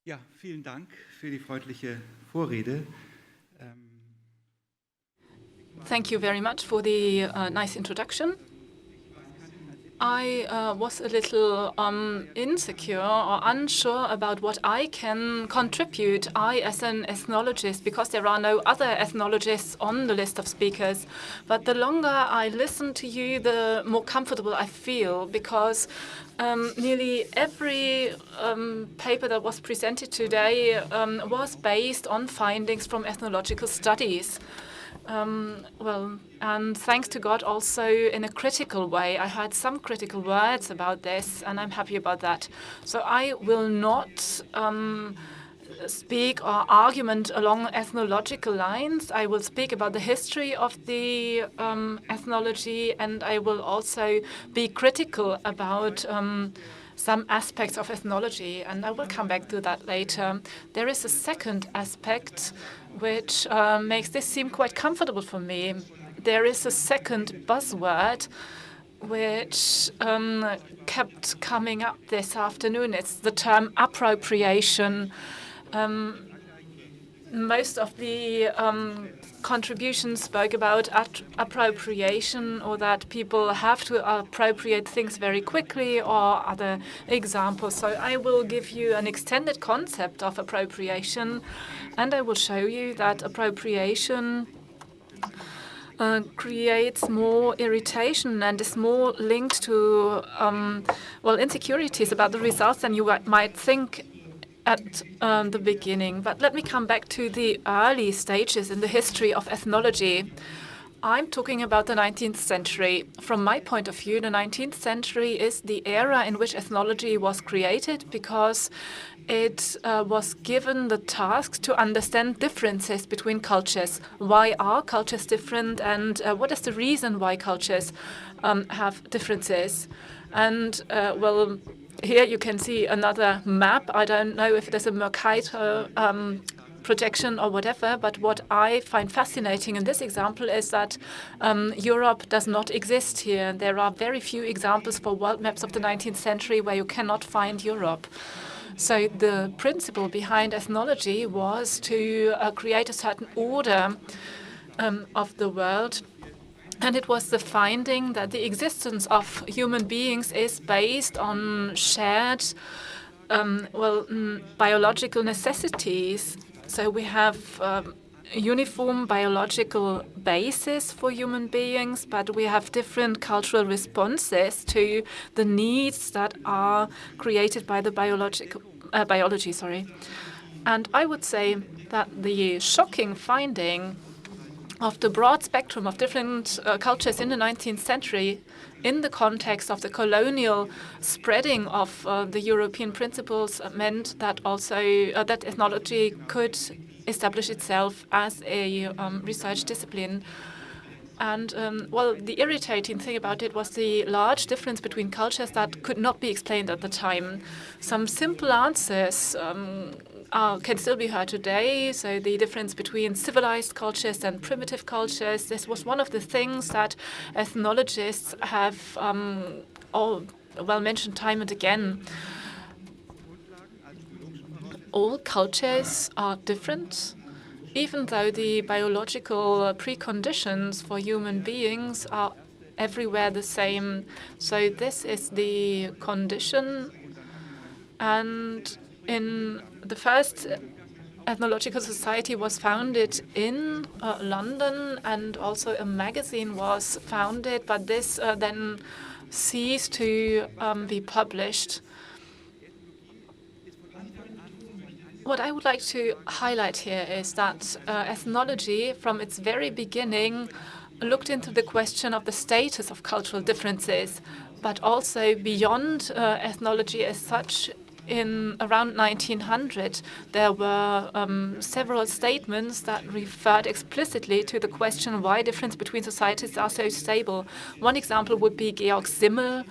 Ja, vielen Dank für die freundliche Vorrede. Thank you very much for the nice introduction. I was a little insecure or unsure about what I can contribute, I as an ethnologist, because there are no other ethnologists on the list of speakers. But the longer I listen to you, the more comfortable I feel, because nearly every paper that was presented today was based on findings from ethnological studies. And thanks to God, also in a critical way. I heard some critical words about this, and I'm happy about that. So I will not speak or argument along ethnological lines. I will speak about the history of the ethnology, and I will also be critical about some aspects of ethnology, and I will come back to that later. There is a second aspect which makes this seem quite comfortable for me. There is a second buzzword which kept coming up this afternoon. It's the term appropriation. Most of the contributions spoke about appropriation, or that people have to appropriate things very quickly, or other examples. So I will give you an extended concept of appropriation, and I will show you that appropriation creates more irritation and is more linked to insecurities about the results than you might think at the beginning. But let me come back to the early stages in the history of ethnology. I'm talking about the 19th century. From my point of view, the 19th century is the era in which ethnology was created, because it was given the task to understand differences between cultures. Why are cultures different, and what is the reason why cultures have differences? And here you can see another map. I don't know if there's a Mercator projection or whatever, but what I find fascinating in this example is that Europe does not exist here. There are very few examples for world maps of the 19th century where you cannot find Europe. So the principle behind ethnology was to create a certain order of the world. And it was the finding that the existence of human beings is based on shared, biological necessities. So we have a uniform biological basis for human beings, but we have different cultural responses to the needs that are created by the biology. And I would say that the shocking finding of the broad spectrum of different cultures in the 19th century, in the context of the colonial spreading of the European principles, meant that also that ethnology could establish itself as a research discipline. And the irritating thing about it was the large difference between cultures that could not be explained at the time. Some simple answers can still be heard today. So the difference between civilized cultures and primitive cultures, this was one of the things that ethnologists have mentioned time and again. All cultures are different, even though the biological preconditions for human beings are everywhere the same. So this is the condition. And in the first ethnological society was founded in London, and also a magazine was founded, but this then ceased to be published. What I would like to highlight here is that ethnology, from its very beginning, looked into the question of the status of cultural differences, but also beyond ethnology as such. In around 1900, there were several statements that referred explicitly to the question why difference between societies are so stable. One example would be Georg Simmel,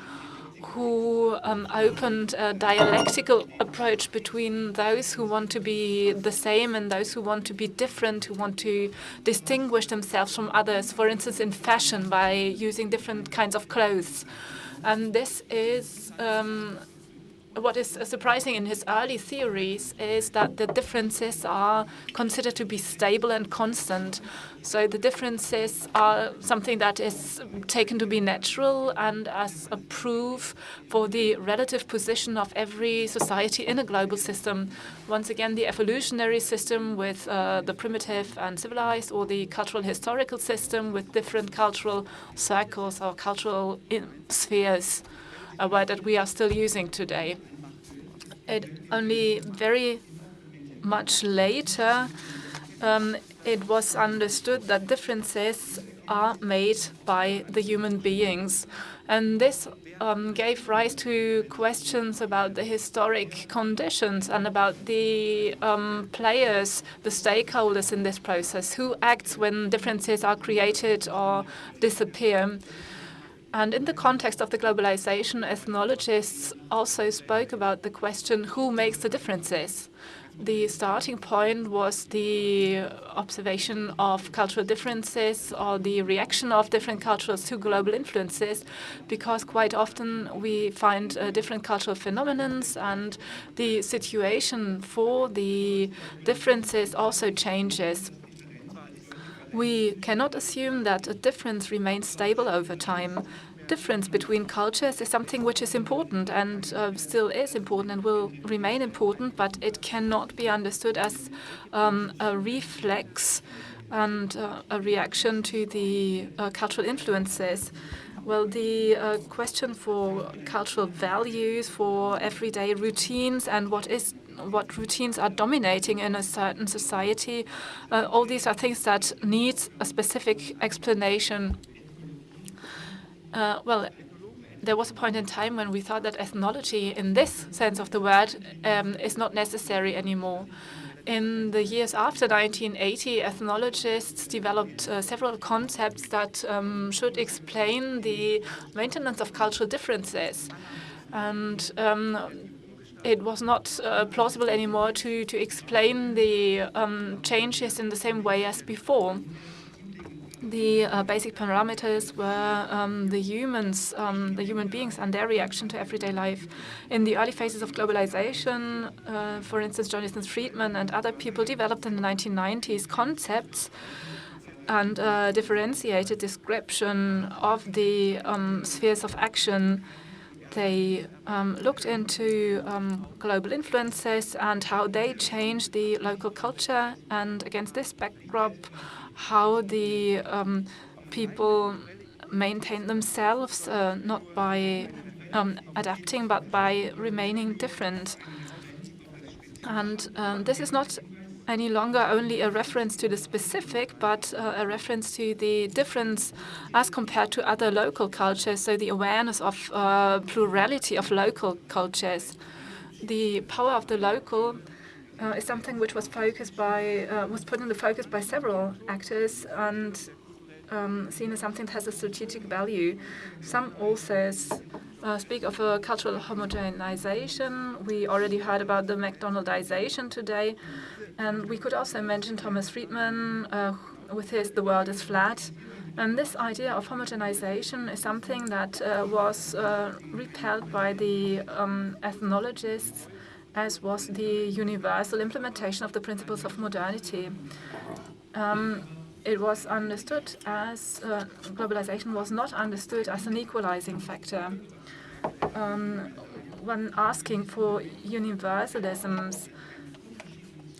who opened a dialectical approach between those who want to be the same and those who want to be different, who want to distinguish themselves from others, for instance, in fashion by using different kinds of clothes. And this is what is surprising in his early theories is that the differences are considered to be stable and constant. So the differences are something that is taken to be natural and as a proof for the relative position of every society in a global system. Once again, the evolutionary system with the primitive and civilized, or the cultural historical system with different cultural circles or cultural spheres, a word that we are still using today. It only very much later it was understood that differences are made by the human beings. And this gave rise to questions about the historic conditions and about the players, the stakeholders in this process. Who acts when differences are created or disappear? And in the context of the globalization, ethnologists also spoke about the question, who makes the differences? The starting point was the observation of cultural differences or the reaction of different cultures to global influences, because quite often we find different cultural phenomena, and the situation for the differences also changes. We cannot assume that a difference remains stable over time. Difference between cultures is something which is important and still is important and will remain important, but it cannot be understood as a reflex and a reaction to the cultural influences. Well, the question for cultural values, for everyday routines, and what routines are dominating in a certain society, all these are things that need a specific explanation. Well, there was a point in time when we thought that ethnology, in this sense of the word, is not necessary anymore. In the years after 1980, ethnologists developed several concepts that should explain the maintenance of cultural differences. And it was not plausible anymore to explain the changes in the same way as before. The basic parameters were the human beings and their reaction to everyday life. In the early phases of globalization, for instance, Jonathan Friedman and other people developed in the 1990s concepts and differentiated description of the spheres of action. They looked into global influences and how they changed the local culture, and against this backdrop, how the people maintain themselves, not by adapting, but by remaining different. And this is not any longer only a reference to the specific, but a reference to the difference as compared to other local cultures, so the awareness of plurality of local cultures. The power of the local is something which was put in the focus by several actors and seen as something that has a strategic value. Some authors speak of a cultural homogenization. We already heard about the McDonaldization today. And we could also mention Thomas Friedman with his The World is Flat. And this idea of homogenization is something that was repelled by the ethnologists, as was the universal implementation of the principles of modernity. It was understood as globalization was not understood as an equalizing factor. When asking for universalisms,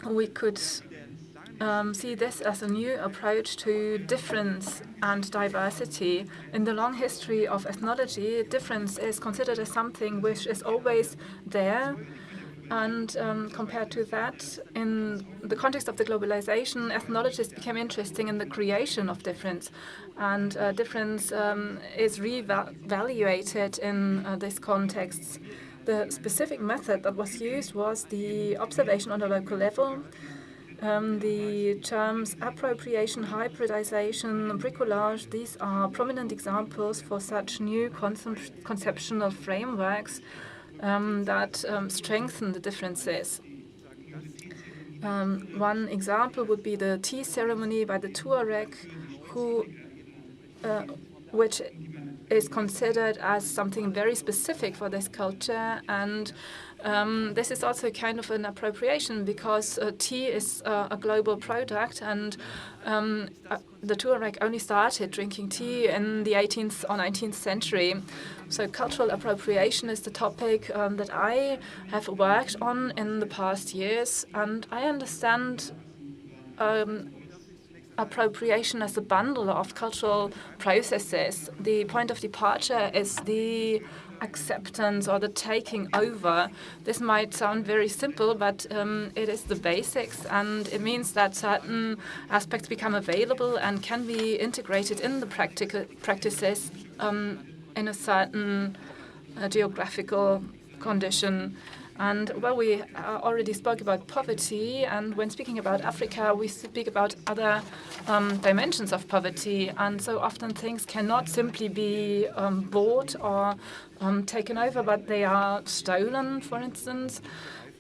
we could see this as a new approach to difference and diversity. In the long history of ethnology, difference is considered as something which is always there. And compared to that, in the context of the globalization, ethnologists became interested in the creation of difference. And difference is re-evaluated in this context. The specific method that was used was the observation on a local level. The terms appropriation, hybridization, bricolage, these are prominent examples for such new conceptual frameworks that strengthen the differences. One example would be the tea ceremony by the Tuareg, which is considered as something very specific for this culture, and this is also kind of an appropriation because tea is a global product, and the Tuareg only started drinking tea in the 18th or 19th century. So cultural appropriation is the topic that I have worked on in the past years, and I understand appropriation as a bundle of cultural processes. The point of departure is the acceptance or the taking over. This might sound very simple, but it is the basics, and it means that certain aspects become available and can be integrated in the practices in a certain geographical condition. And well, we already spoke about poverty, and when speaking about Africa, we speak about other dimensions of poverty. And so often things cannot simply be bought or taken over, but they are stolen, for instance.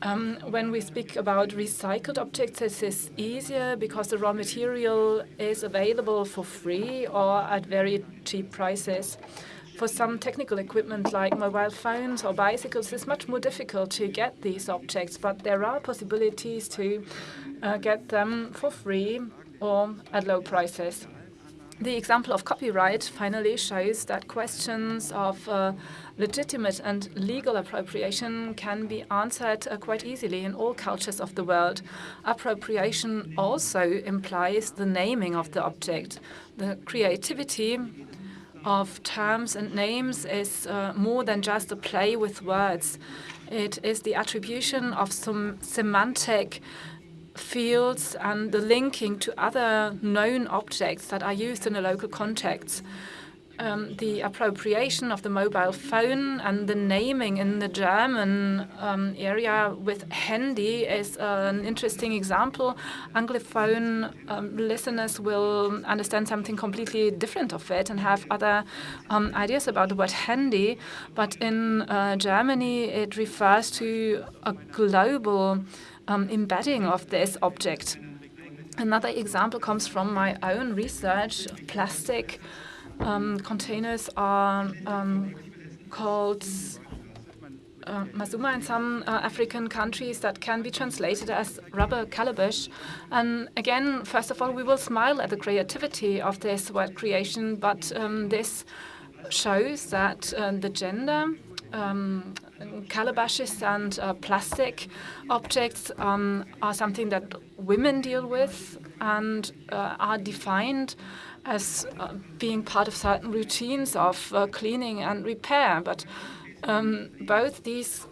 When we speak about recycled objects, this is easier because the raw material is available for free or at very cheap prices. For some technical equipment like mobile phones or bicycles, it's much more difficult to get these objects, but there are possibilities to get them for free or at low prices. The example of copyright finally shows that questions of legitimate and legal appropriation can be answered quite easily in all cultures of the world. Appropriation also implies the naming of the object. The creativity of terms and names is more than just a play with words. It is the attribution of some semantic fields and the linking to other known objects that are used in a local context. The appropriation of the mobile phone and the naming in the German area with Handy is an interesting example. Anglophone listeners will understand something completely different of it and have other ideas about the word handy. But in Germany, it refers to a global embedding of this object. Another example comes from my own research. Plastic containers are called mazuma in some African countries that can be translated as rubber calabash. And again, first of all, we will smile at the creativity of this word creation, but this shows that the gender, calabashes and plastic objects are something that women deal with and are defined as being part of certain routines of cleaning and repair. But both these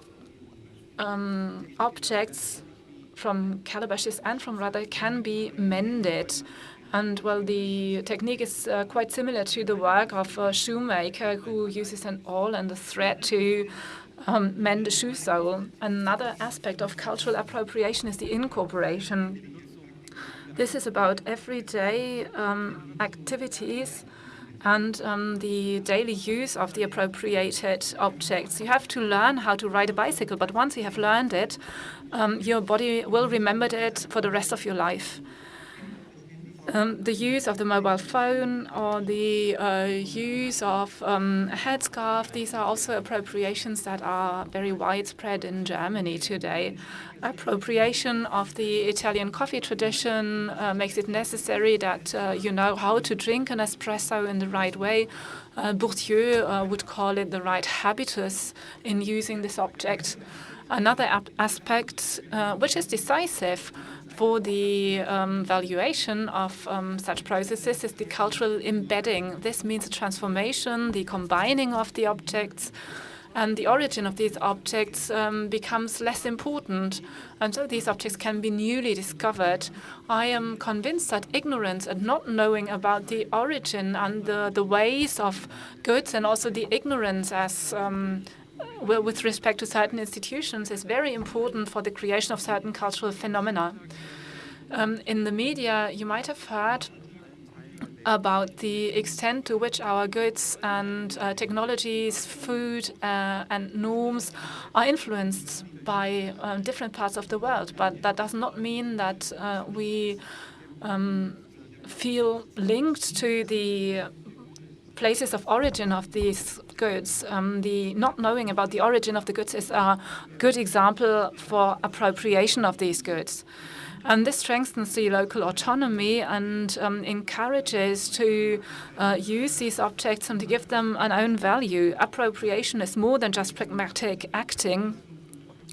objects from calabashes and from rubber can be mended. And well, the technique is quite similar to the work of a shoemaker who uses an awl and a thread to mend a shoe sole. Another aspect of cultural appropriation is the incorporation. This is about everyday activities and the daily use of the appropriated objects. You have to learn how to ride a bicycle, but once you have learned it, your body will remember it for the rest of your life. The use of the mobile phone or the use of a headscarf, these are also appropriations that are very widespread in Germany today. Appropriation of the Italian coffee tradition makes it necessary that you know how to drink an espresso in the right way. Bourdieu would call it the right habitus in using this object. Another aspect which is decisive for the valuation of such processes is the cultural embedding. This means a transformation, the combining of the objects, and the origin of these objects becomes less important. And so these objects can be newly discovered. I am convinced that ignorance and not knowing about the origin and the ways of goods, and also the ignorance as with respect to certain institutions, is very important for the creation of certain cultural phenomena. In the media, you might have heard about the extent to which our goods and technologies, food and norms are influenced by different parts of the world. But that does not mean that we feel linked to the places of origin of these goods. The not knowing about the origin of the goods is a good example for appropriation of these goods. And this strengthens the local autonomy and encourages to use these objects and to give them an own value. Appropriation is more than just pragmatic acting.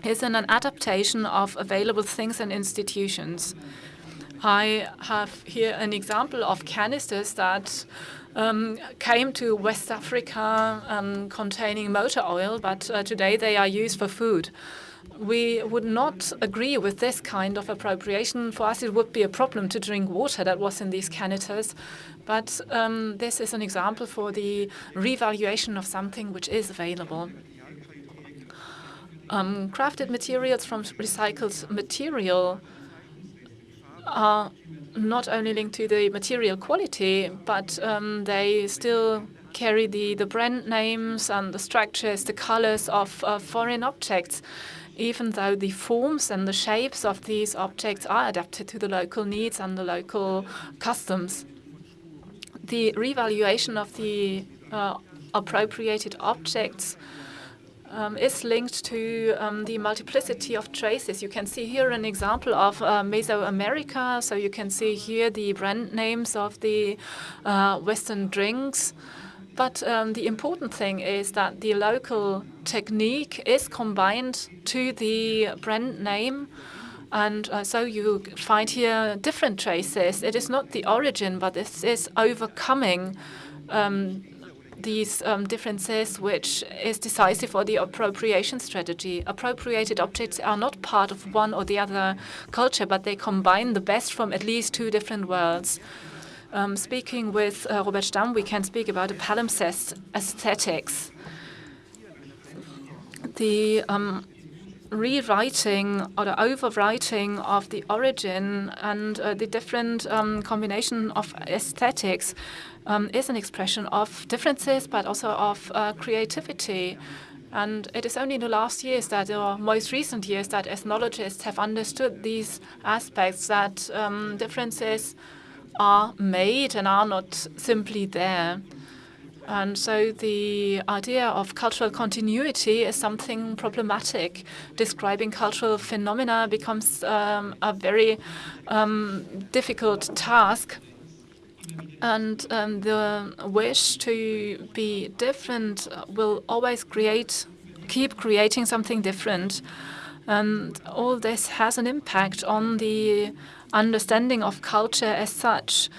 It's an adaptation of available things and institutions. I have here an example of canisters that came to West Africa containing motor oil, but today they are used for food. We would not agree with this kind of appropriation. For us, it would be a problem to drink water that was in these canisters. But this is an example for the revaluation of something which is available. Crafted materials from recycled material are not only linked to the material quality, but they still carry the brand names and the structures, the colors of foreign objects, even though the forms and the shapes of these objects are adapted to the local needs and the local customs. The revaluation of the appropriated objects is linked to the multiplicity of traces. You can see here an example of Mesoamerica. So you can see here the brand names of the Western drinks. But the important thing is that the local technique is combined to the brand name. And so you find here different traces. It is not the origin, but this is overcoming these differences, which is decisive for the appropriation strategy. Appropriated objects are not part of one or the other culture, but they combine the best from at least two different worlds. Speaking with Robert Stamm, we can speak about a palimpsest aesthetics. The rewriting or the overwriting of the origin and the different combination of aesthetics is an expression of differences, but also of creativity. And it is only in the last years that, or most recent years, that ethnologists have understood these aspects, that differences are made and are not simply there. And so the idea of cultural continuity is something problematic. Describing cultural phenomena becomes a very difficult task. And the wish to be different will always keep creating something different. And all this has an impact on the understanding of culture as such.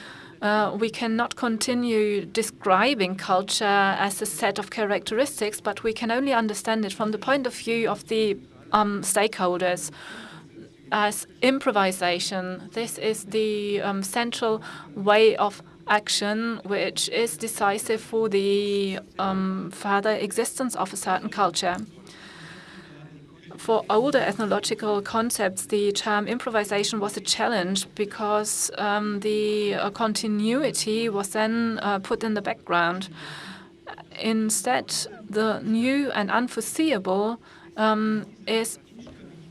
We cannot continue describing culture as a set of characteristics, but we can only understand it from the point of view of the stakeholders as improvisation. This is the central way of action, which is decisive for the further existence of a certain culture. For older ethnological concepts, the term improvisation was a challenge because the continuity was then put in the background. Instead, the new and unforeseeable is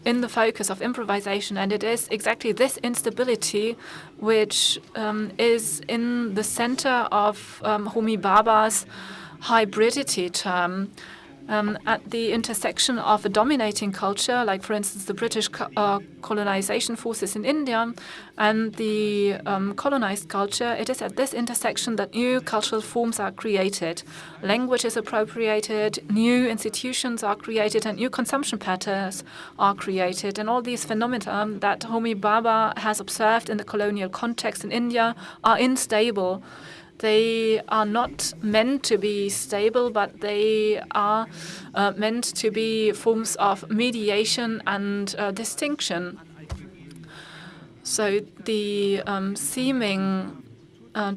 in the focus of improvisation, and it is exactly this instability which is in the center of Homi Bhabha's hybridity term. At the intersection of a dominating culture, like for instance the British colonization forces in India, and the colonized culture, it is at this intersection that new cultural forms are created. Language is appropriated, new institutions are created, and new consumption patterns are created. And all these phenomena that Homi Bhabha has observed in the colonial context in India are unstable. They are not meant to be stable, but they are meant to be forms of mediation and distinction. So the seeming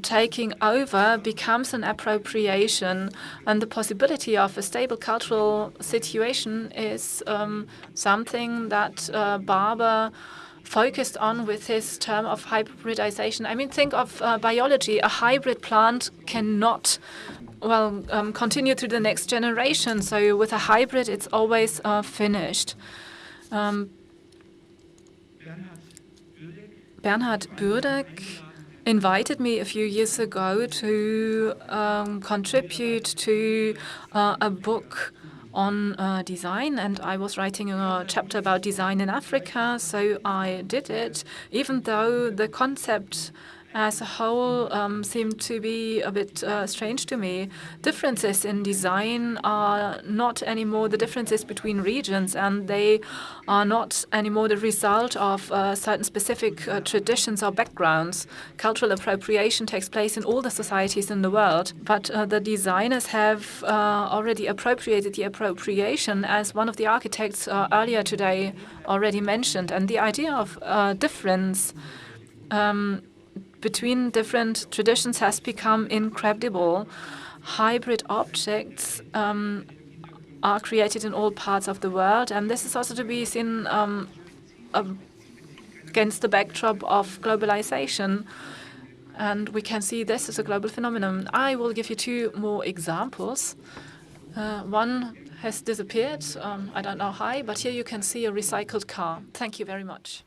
taking over becomes an appropriation, and the possibility of a stable cultural situation is something that Bhabha focused on with his term of hybridization. I mean, think of biology. A hybrid plant cannot, continue to the next generation. So with a hybrid, it's always finished. Bernhard Bürdeck invited me a few years ago to contribute to a book on design, and I was writing a chapter about design in Africa, so I did it, even though the concept as a whole seemed to be a bit strange to me. Differences in design are not anymore the differences between regions, and they are not anymore the result of certain specific traditions or backgrounds. Cultural appropriation takes place in all the societies in the world, but the designers have already appropriated the appropriation, as one of the architects earlier today already mentioned. And the idea of difference between different traditions has become incredible. Hybrid objects are created in all parts of the world, and this is also to be seen against the backdrop of globalization. And we can see this as a global phenomenon. I will give you two more examples. One has disappeared. I don't know how, but here you can see a recycled car. Thank you very much.